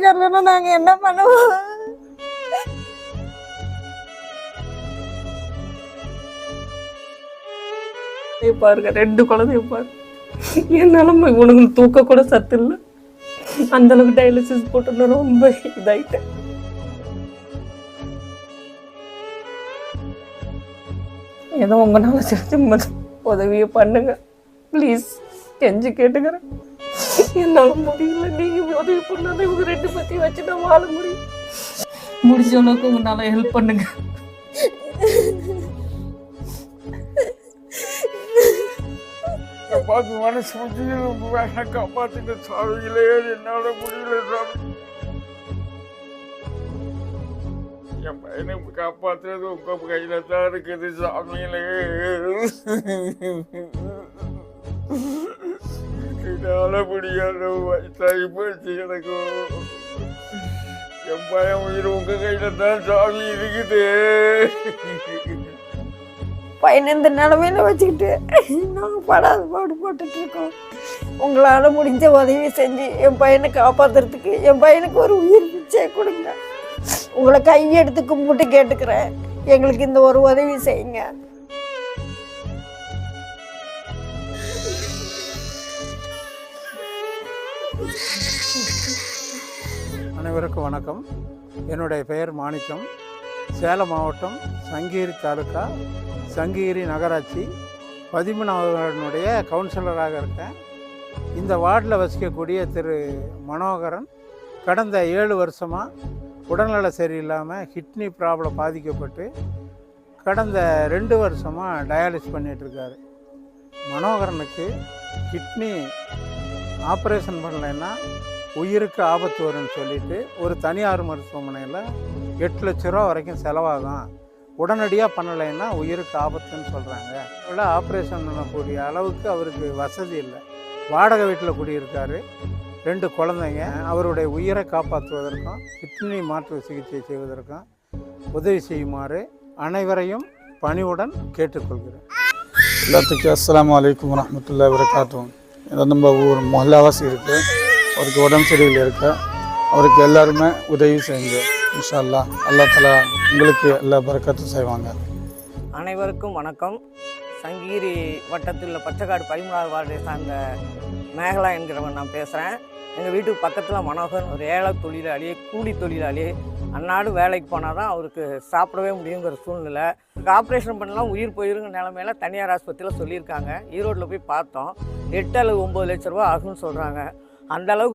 வீட்டுக்காரலன்னா நாங்க என்ன பண்ணுவோம்? பாருங்க 2 குழந்தைய பாரு. என்னால உனக்கு தூக்க கூட சத்து இல்லை. அந்த அளவுக்கு டயாலிசிஸ் போட்டு ரொம்ப இதாயிட்டேன். ஏதோ உங்களால செஞ்சு உதவியை பண்ணுங்க ப்ளீஸ், கெஞ்சி கேட்டுக்கிறேன். என்னால முடியல, நீங்க உதவி பண்ணாலும் இவங்க 2 பத்தி வச்சு நான் வாழ முடியும். முடிஞ்ச அளவுக்கு உங்களால ஹெல்ப் பண்ணுங்க. பார்த்து மனசு முடியல, காப்பாத்தின சாமிகளே, என்னால முடியல சாமி. என் பையனை காப்பாத்துறது உங்க கையில தான் இருக்குது சாமிகளே. என்னால முடியாத வயசாகி போச்சு எனக்கு. என் பையன் உயிர் உங்க கையில தான் சாமி இருக்குது. பையனை இந்த நிலமையில வச்சுக்கிட்டு நாங்கள் படாத பாடு போட்டுட்டு இருக்கோம். உங்களால் முடிஞ்ச உதவி செஞ்சு என் பையனை காப்பாற்றுறதுக்கு என் பையனுக்கு ஒரு உயிர் பிச்சை கொடுங்க. உங்களை கையெடுத்து கும்பிட்டு கேட்டுக்கிறேன், எங்களுக்கு இந்த ஒரு உதவி செய்யுங்க. அனைவருக்கும் வணக்கம். என்னுடைய பெயர் மாணிக்கம். சேலம் மாவட்டம் சங்ககிரி தாலுக்கா, சங்ககிரி நகராட்சி 13வது வார்டினுடைய கவுன்சிலராக இருக்கேன். இந்த வார்டில் வசிக்கக்கூடிய திரு மனோகரன் கடந்த 7 வருஷமாக உடல்நல சரியில்லாமல் கிட்னி ப்ராப்ளம் பாதிக்கப்பட்டு கடந்த 2 வருஷமாக டயாலிசிஸ் பண்ணிகிட்ருக்காரு. மனோகரனுக்கு கிட்னி ஆப்ரேஷன் பண்ணலைன்னா உயிருக்கு ஆபத்து வரும்னு சொல்லிட்டு ஒரு தனியார் மருத்துவமனையில் 8 லட்ச ரூபா வரைக்கும் செலவாகும், உடனடியாக பண்ணலைன்னா உயிருக்கு ஆபத்துன்னு சொல்கிறாங்க. இல்லை ஆப்ரேஷன் பண்ணக்கூடிய அளவுக்கு அவருக்கு வசதி இல்லை. வாடகை வீட்டில் குடியிருக்காரு. 2 குழந்தைங்க. அவருடைய உயிரை காப்பாற்றுவதற்கும் கிட்னி மாற்று சிகிச்சை செய்வதற்கும் உதவி செய்யுமாறு அனைவரையும் பணிவுடன் கேட்டுக்கொள்கிறேன். எல்லாத்துக்கும் அஸ்ஸலாமு அலைக்கும் வரஹ்மத்துல்லாஹி வபரகாத்துஹு. இதை நம்ம ஊர் மொஹல்லாவாசி இருக்குது, அவருக்கு உடம்பு சரியில்லை இருக்கு, அவருக்கு எல்லாருமே உதவி செய்யுங்க இன்ஷா அல்லாஹ். அல்லாஹ் தஆலா உங்களுக்கு எல்லா பரக்கத்தும் செய்வாங்க. அனைவருக்கும் வணக்கம். சங்ககிரி வட்டத்தில் பச்சைக்காடு 13வது வார்டை சார்ந்த மேகலா என்கிறவன் நான் பேசுகிறேன். எங்கள் வீட்டுக்கு பக்கத்தில் மனோகர் ஒரு ஏழை தொழிலாளி, கூலி தொழிலாளி. அன்னாடு வேலைக்கு போனால் தான் அவருக்கு சாப்பிடவே முடியுங்கிற சூழ்நிலை. ஆப்ரேஷன் பண்ணலாம் உயிர் போயிருங்கிற நிலமையில தனியார் ஆஸ்பத்திரியில் சொல்லியிருக்காங்க. ஈரோட்டில் போய் பார்த்தோம், 8 அல்லது 9 லட்ச ரூபா ஆகும்னு சொல்கிறாங்க. அந்தளவுக்கு